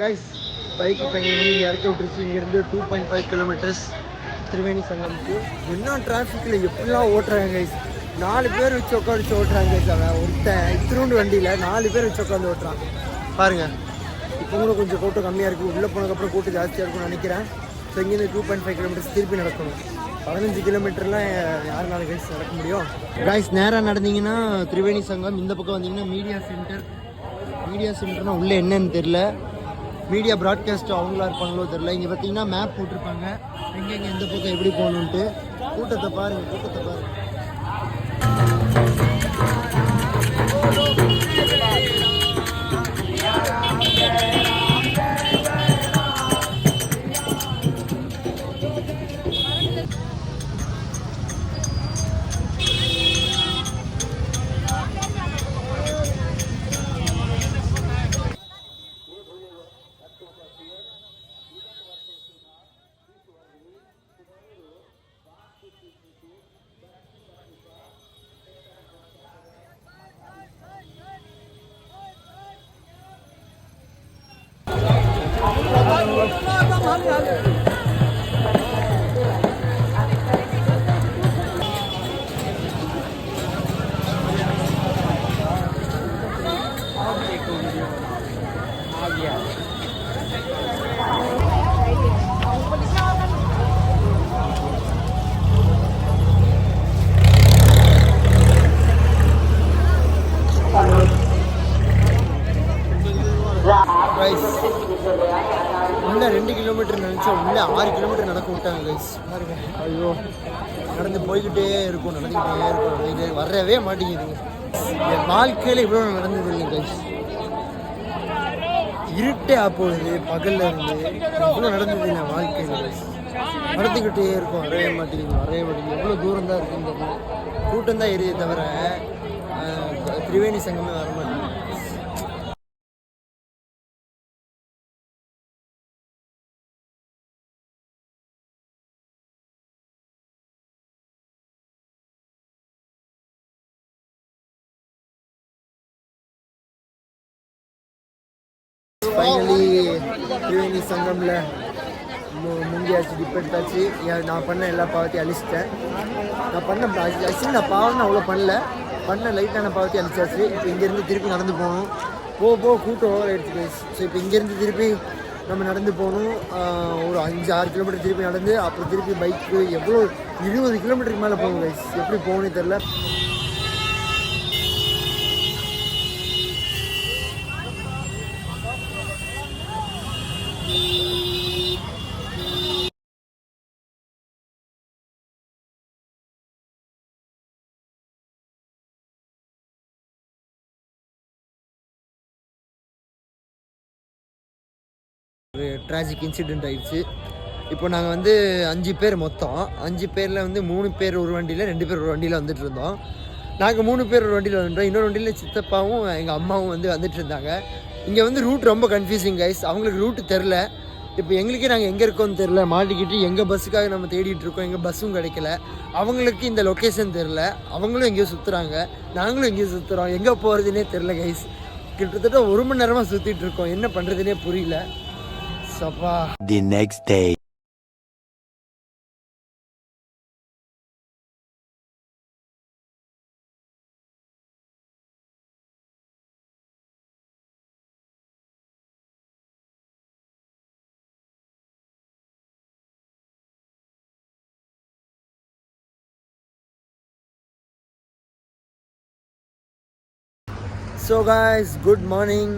Guys bike இப்போ இறக்கி விட்டுருச்சு. இங்கேருந்து 2.5 கிலோமீட்டர்ஸ் திரிவேணி சங்கமுக்கு. என்ன டிராஃபிக்கில் எப்படிலாம் ஓட்டுறாங்க கைஸ். 4 பேர் வச்சு உட்காந்து ஓட்டுறாங்க கைஸ். அவன் ஒருத்தன் இத்திரூண்டு வண்டியில் 4 பேர் வச்சு உட்காந்து ஓட்டுறான் பாருங்கள். இப்போ கூட கொஞ்சம் கூட்டம் கம்மியாக இருக்குது. உள்ளே போனதுக்கப்புறம் கூட்டம் ஜாஸ்தியாக இருக்கும்னு நினைக்கிறேன். ஸோ இங்கேருந்து 2.5 கிலோமீட்டர்ஸ் திருப்பி நடக்கணும். 15 கிலோமீட்டர்லாம் யாருனால கைஸ் நடக்க முடியும். கைஸ் நேராக நடந்தீங்கன்னா திரிவேணி சங்கம், இந்த பக்கம் வந்தீங்கன்னா மீடியா சென்டர். மீடியா சென்டர்னால் உள்ளே என்னன்னு தெரில. மீடியா ப்ராட்காஸ்ட் அவங்களா இருப்பாங்களோ தெரில. இங்கே பார்த்தீங்கன்னா மேப் போட்டிருப்பாங்க எங்கெங்கே எந்த பக்கம் எப்படி போகணுன்ட்டு. கூட்டத்தை பாருங்கள், கூட்டத்தை பாருங்கள். உள்ள 2 கிலோமீட்டர் நினச்சா உள்ள 6 கிலோமீட்டர் நடக்க விட்டாங்க கைஸ். பாருங்க, ஐயோ நடந்து போய்கிட்டே இருக்கும், நடந்துக்கிட்டே இருக்கும். இது வரவே மாட்டேங்குதுங்க. என் வாழ்க்கையில் இவ்வளோ நடந்தது இல்லை கைஸ். இருட்டே போகுது பகல்ல இருந்து. இவ்வளோ நடந்தது இல்லை வாழ்க்கையில் கைஸ். நடந்துக்கிட்டே இருக்கும், வரவே மாட்டேங்குது, வரவே மாட்டேங்குது. எவ்வளோ தூரம் தான் இருக்குங்கிறது. கூட்டம் தான் எரியுது தவிர திரிவேணி சங்கமே வர மாட்டேங்குது. ஃபைனலி திரிவேணி சங்கமில் முங்கியாச்சு, டிப் எடுத்தாச்சு. நான் பண்ண எல்லா பாவத்தையும் அழிச்சிட்டேன். நான் பாவம் அவ்வளோ பண்ண லைட்டான பாவத்தையும் அழிச்சாச்சு. இப்போ இங்கேருந்து திருப்பி நடந்து போகணும். போக கூட்டம் ஓவர் ஆகிடுச்சு. ஸோ இப்போ இங்கேருந்து திருப்பி நம்ம நடந்து போகணும். ஒரு 5-6 கிலோமீட்டர் திருப்பி நடந்து, அப்புறம் திருப்பி பைக்கு எவ்வளோ 20 கிலோமீட்டருக்கு மேலே போகணும் கைஸ். எப்படி போகணும்னு தெரில. ஒரு ட்ராஜிக் இன்சிடெண்ட் ஆகிடுச்சு. இப்போ நாங்கள் வந்து 5 பேர் மொத்தம். 5 பேரில் வந்து 3 பேர் ஒரு வண்டியில், 2 பேர் ஒரு வண்டியில் வந்துட்டு இருந்தோம். நாங்கள் 3 பேர் ஒரு வண்டியில் வந்துட்டோம். இன்னொரு வண்டியில் சித்தப்பாவும் எங்கள் அம்மாவும் வந்து வந்துட்டு இருந்தாங்க. இங்கே வந்து ரூட் ரொம்ப கன்ஃபியூசிங் கைஸ். அவங்களுக்கு ரூட்டு தெரில. இப்போ எங்களுக்கே நாங்கள் எங்கே இருக்கோன்னு தெரில. மாட்டிக்கிட்டு எங்கள் பஸ்ஸுக்காக நம்ம தேடிட்டு இருக்கோம். எங்கள் பஸ்ஸும் கிடைக்கல. அவங்களுக்கு இந்த லொக்கேஷன் தெரில. அவங்களும் எங்கேயோ சுற்றுறாங்க, நாங்களும் எங்கேயோ சுற்றுறோம். எங்கே போகிறதுனே தெரில கைஸ். கிட்டத்தட்ட 1 மணி நேரமாக சுற்றிட்டு இருக்கோம். என்ன பண்ணுறதுனே புரியல. The next day. So guys, good morning.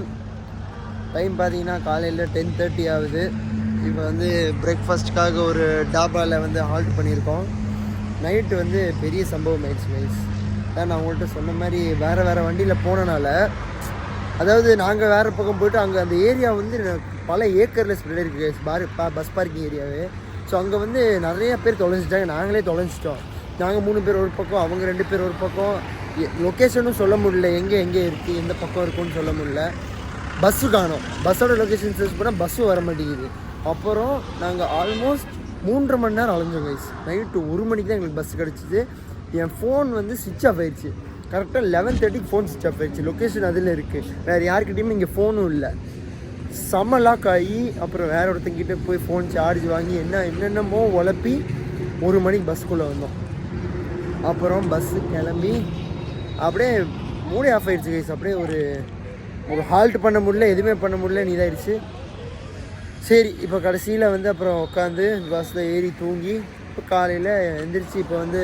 Time பார்த்தீங்கன்னா காலையில் 10:30 ஆகுது. இப்போ வந்து பிரேக்ஃபாஸ்ட்டுக்காக ஒரு டாபாவில் வந்து ஹால்ட் பண்ணியிருக்கோம். நைட்டு வந்து பெரிய சம்பவம் ஆயிடுச்சு கைஸ். நான் உங்கள்கிட்ட சொன்ன மாதிரி வேறு வண்டியில் போனனால, அதாவது நாங்கள் வேறு பக்கம் போய்ட்டு அங்கே அந்த ஏரியா வந்து பல ஏக்கரில் ஸ்ப்ரெட் இருக்குது கைஸ். பஸ் பார்க்கிங் ஏரியாவே. ஸோ அங்கே வந்து நிறைய பேர் தொலைஞ்சிட்டாங்க. நாங்களே தொலைஞ்சிட்டோம். நாங்கள் 3 பேர் ஒரு பக்கம், அவங்க 2 பேர் ஒரு பக்கம். லொக்கேஷனும் சொல்ல முடியல, எங்கே இருக்குது எந்த பக்கம் இருக்குன்னு சொல்ல முடியல. பஸ்ஸு காணோம். பஸ்ஸோட லொக்கேஷன் சர்ச் பண்ணால் பஸ்ஸும் வர மாட்டேங்குது. அப்புறம் நாங்கள் ஆல்மோஸ்ட் 3.5 மணி நேரம் அலைஞ்சோம் கைஸ். நைட்டு 1 மணிக்கு தான் எங்களுக்கு பஸ் கிடச்சிது. என் ஃபோன் வந்து ஸ்விட்ச் ஆஃப் ஆயிடுச்சு. கரெக்டாக 11:30க்கு ஃபோன் ஸ்விட்ச் ஆஃப் ஆயிடுச்சு. லொக்கேஷன் அதில் இருக்குது. வேறு யாருக்கிட்டையுமே இங்கே ஃபோனும் இல்லை. செம்ம லாக் ஆகி அப்புறம் வேற ஒருத்தங்கிட்ட போய் ஃபோன் சார்ஜ் வாங்கி என்னென்னமோ உழப்பி 1 மணிக்கு பஸ்ஸுக்குள்ளே வந்தோம். அப்புறம் பஸ்ஸு கிளம்பி அப்படியே மூடே ஆஃப் ஆகிடுச்சு கைஸ். அப்படியே ஒரு ஹால்ட் பண்ண முடியல, எதுவுமே பண்ண முடியல, இதாகிடுச்சு. சரி இப்போ கடைசியில் வந்து அப்புறம் உட்காந்து பஸ்ஸில் ஏறி தூங்கி இப்போ காலையில் எழுந்திரிச்சு இப்போ வந்து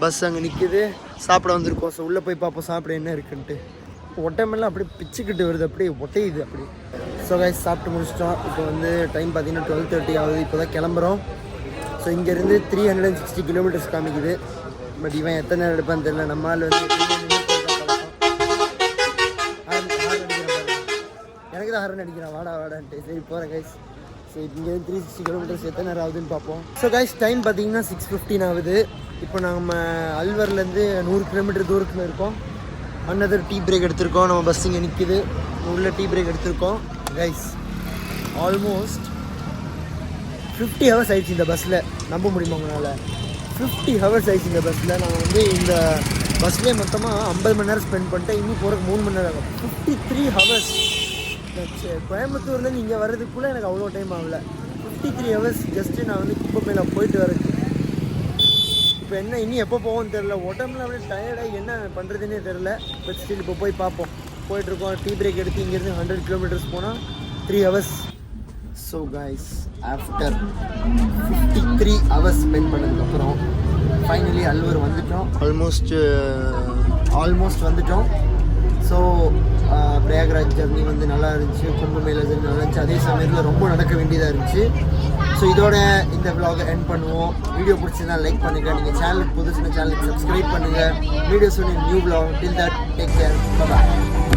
பஸ் அங்கே நிற்கிது, சாப்பிட வந்திருக்கோம். ஸோ உள்ளே போய் பார்ப்போம் சாப்பிட என்ன இருக்குன்ட்டு. ஒட்டைமெல்லாம் அப்படியே பிச்சுக்கிட்டு வருது, அப்படியே ஒட்டையுது அப்படி. ஸோ கைஸ் சாப்பிட்டு முடிச்சிட்டோம். இப்போ வந்து டைம் பார்த்தீங்கன்னா 12:30 ஆகுது. இப்போ தான் கிளம்புறோம். ஸோ இங்கேருந்து 360 கிலோமீட்டர்ஸ் காமிக்குது. பட் இவன் எத்தனை நேரம் எடுப்பான்னு தெரியல. நம்மளால் வந்து எனக்கு தான் ஹாரன் அடிக்கிறான் வாடான்ட்டு. சரி போகிறேன் கைஸ். ஸோ இங்கேருந்து 360 கிலோமீட்டர்ஸ் எத்தனை நேரம் ஆகுதுன்னு பார்ப்போம். ஸோ கைஸ் டைம் பார்த்தீங்கன்னா 6:15 ஆகுது. இப்போ நம்ம அல்வர்லேருந்து 100 கிலோமீட்டர் தூரத்தில் இருக்கோம். அன்னதர் டீ பிரேக் எடுத்திருக்கோம். நம்ம பஸ் இங்கே நிற்கிது, உள்ள டீ பிரேக் எடுத்திருக்கோம். கைஸ் ஆல்மோஸ்ட் 50 ஹவர்ஸ் ஆயிடுச்சு இந்த பஸ்ஸில். நம்ப முடியுமா உங்களால்? 50 ஹவர்ஸ் ஆயிடுச்சு இந்த பஸ்ஸில். நாங்கள் வந்து இந்த பஸ்லேயே மொத்தமாக 50 மணி நேரம் ஸ்பெண்ட் பண்ணிட்டேன். இன்னும் போகிறதுக்கு 3 மணி நேரம் ஆகும். 53 ஹவர்ஸ். கோயம்புத்தூர்லேருந்து இங்கே வர்றதுக்குள்ளே எனக்கு அவ்வளோ டைம் ஆகல. 53 ஹவர்ஸ் ஜஸ்ட்டு நான் வந்து குப்பைமேல போயிட்டு வரது. இப்போ என்ன இனி எப்போ போவோம்னு தெரில. உடம்புல அப்படியே டயர்டாகி என்ன பண்ணுறதுன்னே தெரில. பட் ஸ்டில் இப்போ போய் பார்ப்போம். போயிட்டுருக்கோம். டீ பிரேக் எடுத்து இங்கேருந்து 100 கிலோமீட்டர்ஸ் போனால் 3 hours. So guys after 53 hours spend பண்ணதுக்கப்புறம் ஃபைனலி அல்வர் வந்துட்டோம். ஆல்மோஸ்ட் வந்துட்டோம். ஸோ பிரயாக்ராஜ் ஜர்னி வந்து நல்லா இருந்துச்சு. கும்பமேளா ஜர்னி நல்லா இருந்துச்சு. அதே சமயத்தில் ரொம்ப நடக்க வேண்டியதாக இருந்துச்சு. ஸோ இதோட இந்த vlog எண்ட் பண்ணுவோம். வீடியோ பிடிச்சிருந்தா லைக் பண்ணுங்கள். நீங்கள் சேனலுக்கு புதுசுனா சேனலுக்கு சப்ஸ்கிரைப் பண்ணுங்கள். Videos new vlog. Till that take care. Bye.